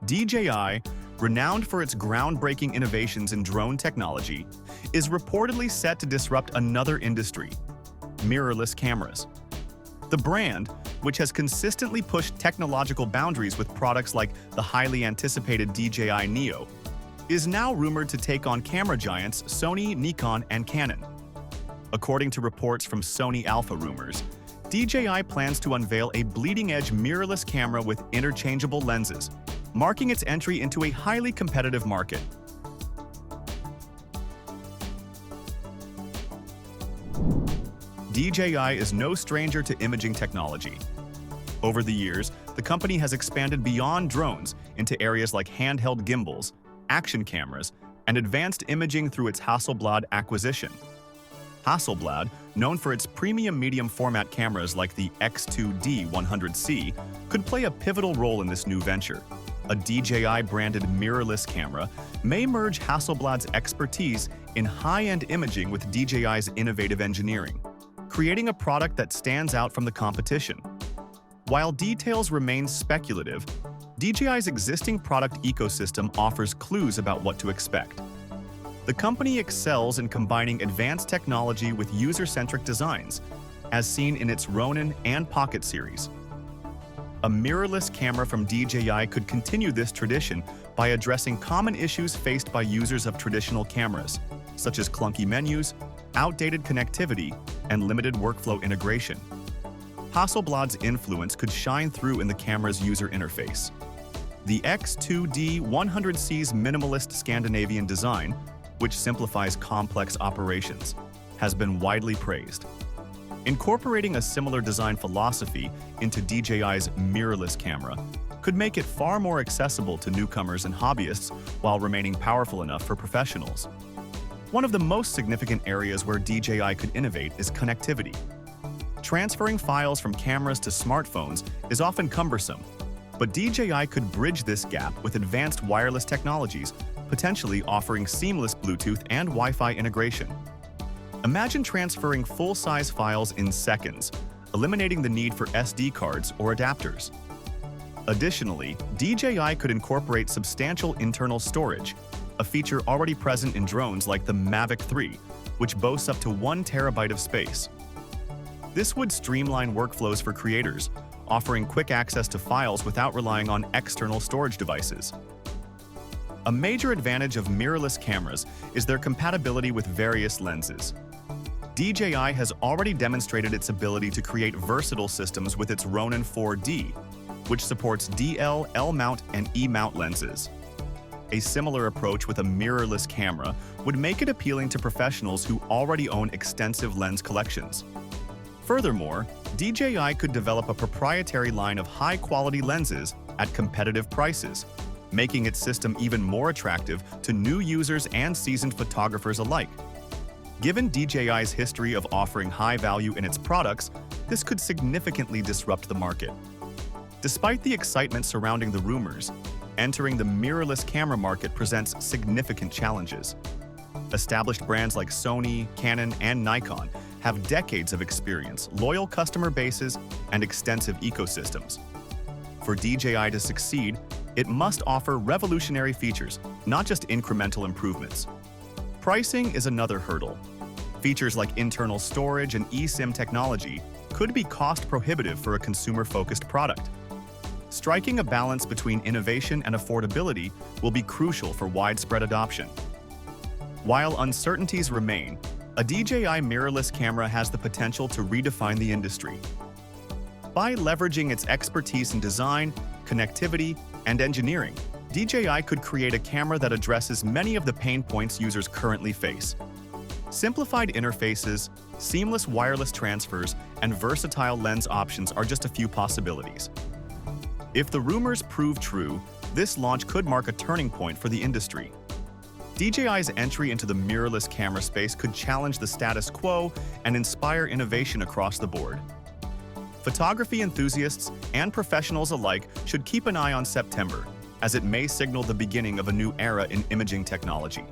DJI, renowned for its groundbreaking innovations in drone technology, is reportedly set to disrupt another industry: mirrorless cameras. The brand, which has consistently pushed technological boundaries with products like the highly anticipated DJI Neo, is now rumored to take on camera giants Sony, Nikon, and Canon. According to reports from Sony Alpha Rumors, DJI plans to unveil a bleeding-edge mirrorless camera with interchangeable lenses, marking its entry into a highly competitive market. DJI is no stranger to imaging technology. Over the years, the company has expanded beyond drones into areas like handheld gimbals, action cameras, and advanced imaging through its Hasselblad acquisition. Hasselblad, known for its premium medium-format cameras like the X2D100C, could play a pivotal role in this new venture. A DJI-branded mirrorless camera may merge Hasselblad's expertise in high-end imaging with DJI's innovative engineering, creating a product that stands out from the competition. While details remain speculative, DJI's existing product ecosystem offers clues about what to expect. The company excels in combining advanced technology with user-centric designs, as seen in its Ronin and Pocket series. A mirrorless camera from DJI could continue this tradition by addressing common issues faced by users of traditional cameras, such as clunky menus, outdated connectivity, and limited workflow integration. Hasselblad's influence could shine through in the camera's user interface. The X2D100C's minimalist Scandinavian design, which simplifies complex operations, has been widely praised. Incorporating a similar design philosophy into DJI's mirrorless camera could make it far more accessible to newcomers and hobbyists while remaining powerful enough for professionals. One of the most significant areas where DJI could innovate is connectivity. Transferring files from cameras to smartphones is often cumbersome, but DJI could bridge this gap with advanced wireless technologies, potentially offering seamless Bluetooth and Wi-Fi integration. Imagine transferring full-size files in seconds, eliminating the need for SD cards or adapters. Additionally, DJI could incorporate substantial internal storage, a feature already present in drones like the Mavic 3, which boasts up to 1 terabyte of space. This would streamline workflows for creators, offering quick access to files without relying on external storage devices. A major advantage of mirrorless cameras is their compatibility with various lenses. DJI has already demonstrated its ability to create versatile systems with its Ronin 4D, which supports DL, L-mount, and E-mount lenses. A similar approach with a mirrorless camera would make it appealing to professionals who already own extensive lens collections. Furthermore, DJI could develop a proprietary line of high-quality lenses at competitive prices, making its system even more attractive to new users and seasoned photographers alike. Given DJI's history of offering high value in its products, this could significantly disrupt the market. Despite the excitement surrounding the rumors, entering the mirrorless camera market presents significant challenges. Established brands like Sony, Canon, and Nikon have decades of experience, loyal customer bases, and extensive ecosystems. For DJI to succeed, it must offer revolutionary features, not just incremental improvements. Pricing is another hurdle. Features like internal storage and eSIM technology could be cost-prohibitive for a consumer-focused product. Striking a balance between innovation and affordability will be crucial for widespread adoption. While uncertainties remain, a DJI mirrorless camera has the potential to redefine the industry. By leveraging its expertise in design, connectivity, and engineering, DJI could create a camera that addresses many of the pain points users currently face. Simplified interfaces, seamless wireless transfers, and versatile lens options are just a few possibilities. If the rumors prove true, this launch could mark a turning point for the industry. DJI's entry into the mirrorless camera space could challenge the status quo and inspire innovation across the board. Photography enthusiasts and professionals alike should keep an eye on September, as it may signal the beginning of a new era in imaging technology.